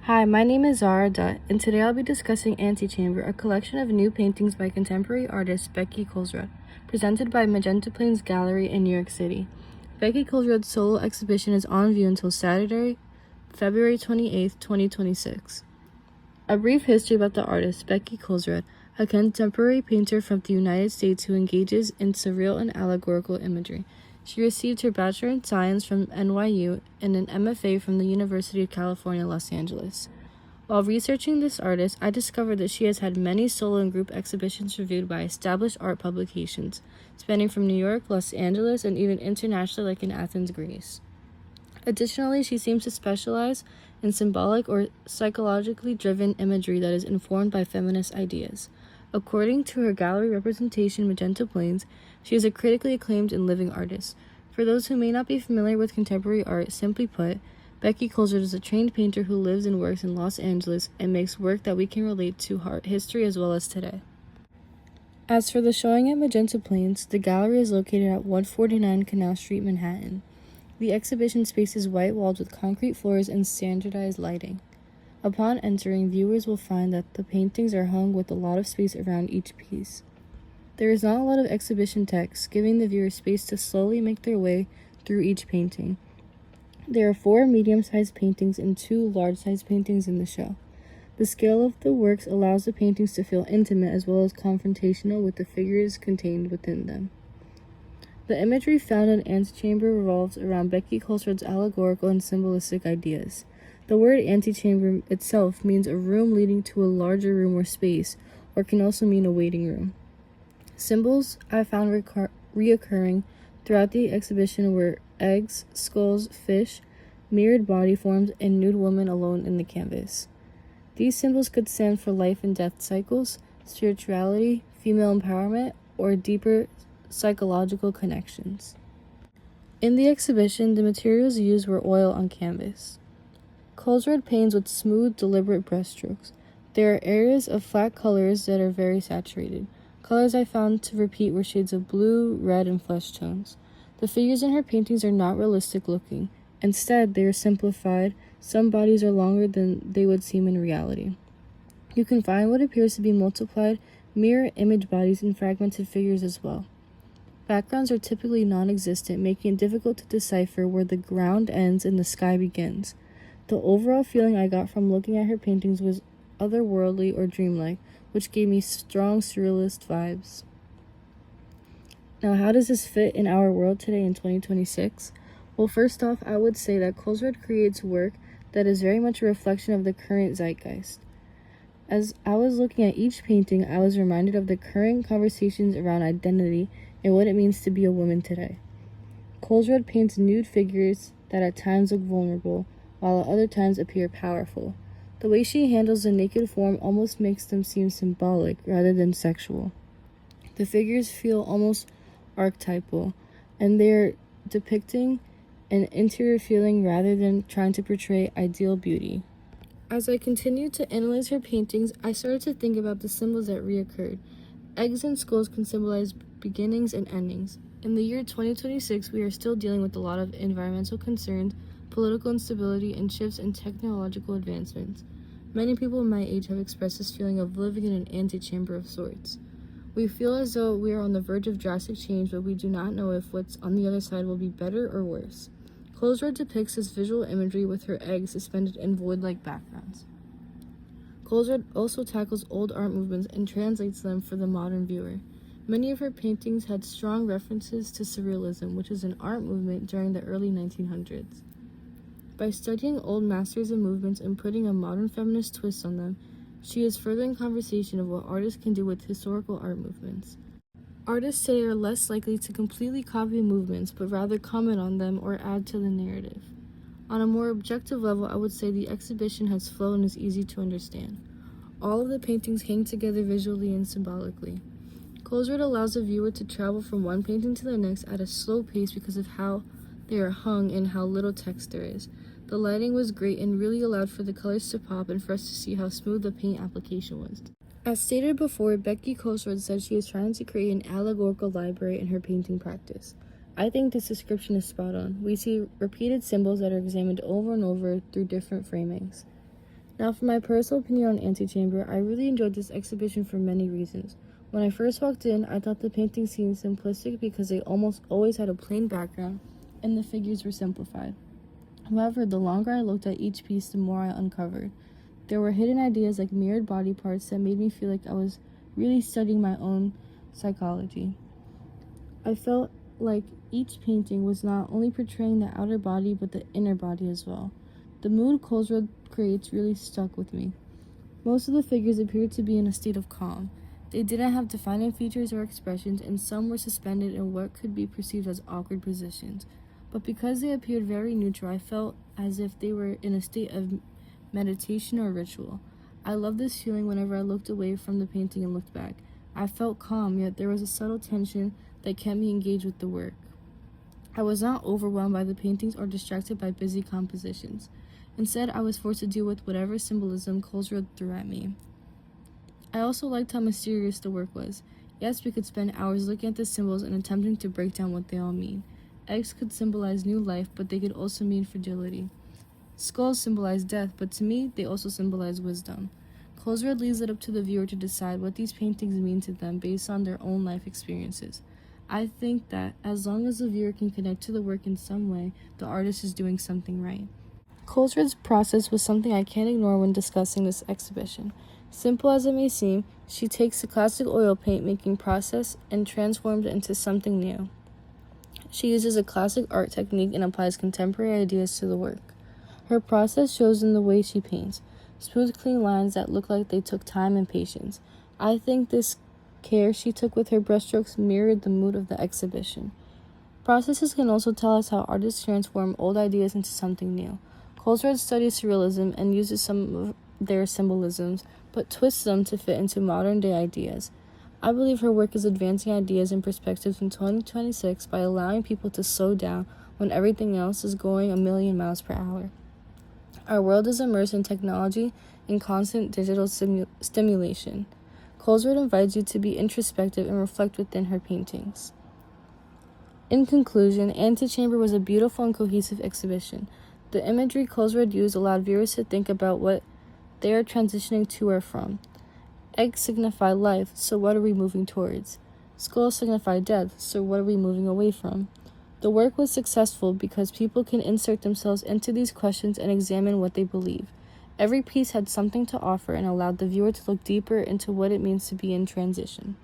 Hi, my name is Zara Dutt, and today I'll be discussing Antechamber, a collection of new paintings by contemporary artist Becky Colesrud, presented by Magenta Plains Gallery in New York City. Becky Colesrud's solo exhibition is on view until Saturday, February 28, 2026. A brief history about the artist, Becky Colesrud, a contemporary painter from the United States who engages in surreal and allegorical imagery. She received her Bachelor in Science from NYU and an MFA from the University of California, Los Angeles. While researching this artist, I discovered that she has had many solo and group exhibitions reviewed by established art publications, spanning from New York, Los Angeles, and even internationally, like in Athens, Greece. Additionally, she seems to specialize in symbolic or psychologically driven imagery that is informed by feminist ideas. According to her gallery representation, Magenta Plains, she is a critically acclaimed and living artist. For those who may not be familiar with contemporary art, simply put, Becky Colesrud is a trained painter who lives and works in Los Angeles and makes work that we can relate to art history as well as today. As for the showing at Magenta Plains, the gallery is located at 149 Canal Street, Manhattan. The exhibition space is white walled with concrete floors and standardized lighting. Upon entering, viewers will find that the paintings are hung with a lot of space around each piece. There is not a lot of exhibition text, giving the viewer space to slowly make their way through each painting. There are 4 medium-sized paintings and 2 large-sized paintings in the show. The scale of the works allows the paintings to feel intimate as well as confrontational with the figures contained within them. The imagery found in Antechamber revolves around Becky Colesrud's allegorical and symbolistic ideas. The word antechamber itself means a room leading to a larger room or space, or can also mean a waiting room. Symbols I found reoccurring throughout the exhibition were eggs, skulls, fish, mirrored body forms, and nude women alone in the canvas. These symbols could stand for life and death cycles, spirituality, female empowerment, or deeper psychological connections. In the exhibition, the materials used were oil on canvas. Colesrud paints with smooth, deliberate brushstrokes. There are areas of flat colors that are very saturated. Colors I found to repeat were shades of blue, red, and flesh tones. The figures in her paintings are not realistic looking. Instead, they are simplified. Some bodies are longer than they would seem in reality. You can find what appears to be multiplied mirror image bodies and fragmented figures as well. Backgrounds are typically non-existent, making it difficult to decipher where the ground ends and the sky begins. The overall feeling I got from looking at her paintings was otherworldly or dreamlike, which gave me strong surrealist vibes. Now, how does this fit in our world today in 2026? Well, first off, I would say that Colesrud creates work that is very much a reflection of the current zeitgeist. As I was looking at each painting, I was reminded of the current conversations around identity and what it means to be a woman today. Colesrud paints nude figures that at times look vulnerable, while at other times appear powerful. The way she handles the naked form almost makes them seem symbolic rather than sexual. The figures feel almost archetypal, and they're depicting an interior feeling rather than trying to portray ideal beauty. As I continued to analyze her paintings, I started to think about the symbols that reoccurred. Eggs and skulls can symbolize beginnings and endings. In the year 2026, we are still dealing with a lot of environmental concerns, political instability, and shifts in technological advancements. Many people my age have expressed this feeling of living in an antechamber of sorts. We feel as though we are on the verge of drastic change, but we do not know if what's on the other side will be better or worse. Colesrud depicts this visual imagery with her eggs suspended in void-like backgrounds. Colesrud also tackles old art movements and translates them for the modern viewer. Many of her paintings had strong references to surrealism, which is an art movement during the early 1900s. By studying old masters and movements and putting a modern feminist twist on them, she is furthering conversation of what artists can do with historical art movements. Artists today are less likely to completely copy movements, but rather comment on them or add to the narrative. On a more objective level, I would say the exhibition has flow and is easy to understand. All of the paintings hang together visually and symbolically. Colesrud allows the viewer to travel from one painting to the next at a slow pace because of how they are hung and how little text there is. The lighting was great and really allowed for the colors to pop and for us to see how smooth the paint application was. As stated before, Becky Colesrud said she is trying to create an allegorical library in her painting practice. I think this description is spot on. We see repeated symbols that are examined over and over through different framings. Now, for my personal opinion on Antechamber, I really enjoyed this exhibition for many reasons. When I first walked in, I thought the paintings seemed simplistic because they almost always had a plain background and the figures were simplified. However, the longer I looked at each piece, the more I uncovered. There were hidden ideas like mirrored body parts that made me feel like I was really studying my own psychology. I felt like each painting was not only portraying the outer body but the inner body as well. The mood Kohlsrud creates really stuck with me. Most of the figures appeared to be in a state of calm. They didn't have defining features or expressions, and some were suspended in what could be perceived as awkward positions. But because they appeared very neutral, I felt as if they were in a state of meditation or ritual. I loved this feeling whenever I looked away from the painting and looked back. I felt calm, yet there was a subtle tension that kept me engaged with the work. I was not overwhelmed by the paintings or distracted by busy compositions. Instead, I was forced to deal with whatever symbolism Kohlsrud threw at me. I also liked how mysterious the work was. Yes, we could spend hours looking at the symbols and attempting to break down what they all mean. Eggs could symbolize new life, but they could also mean fragility. Skulls symbolize death, but to me, they also symbolize wisdom. Kohlsrud leaves it up to the viewer to decide what these paintings mean to them based on their own life experiences. I think that as long as the viewer can connect to the work in some way, the artist is doing something right. Kohlsrud's process was something I can't ignore when discussing this exhibition. Simple as it may seem, she takes the classic oil paint making process and transforms it into something new. She uses a classic art technique and applies contemporary ideas to the work. Her process shows in the way she paints, smooth, clean lines that look like they took time and patience. I think this care she took with her brushstrokes mirrored the mood of the exhibition. Processes can also tell us how artists transform old ideas into something new. Kohlsrud studies surrealism and uses some of their symbolisms, but twists them to fit into modern-day ideas. I believe her work is advancing ideas and perspectives in 2026 by allowing people to slow down when everything else is going a million miles per hour. Our world is immersed in technology and constant digital stimulation. Kohlsrud invites you to be introspective and reflect within her paintings. In conclusion, Antechamber was a beautiful and cohesive exhibition. The imagery Kohlsrud used allowed viewers to think about what they are transitioning to or from. Eggs signify life, so what are we moving towards? Skulls signify death, so what are we moving away from? The work was successful because people can insert themselves into these questions and examine what they believe. Every piece had something to offer and allowed the viewer to look deeper into what it means to be in transition.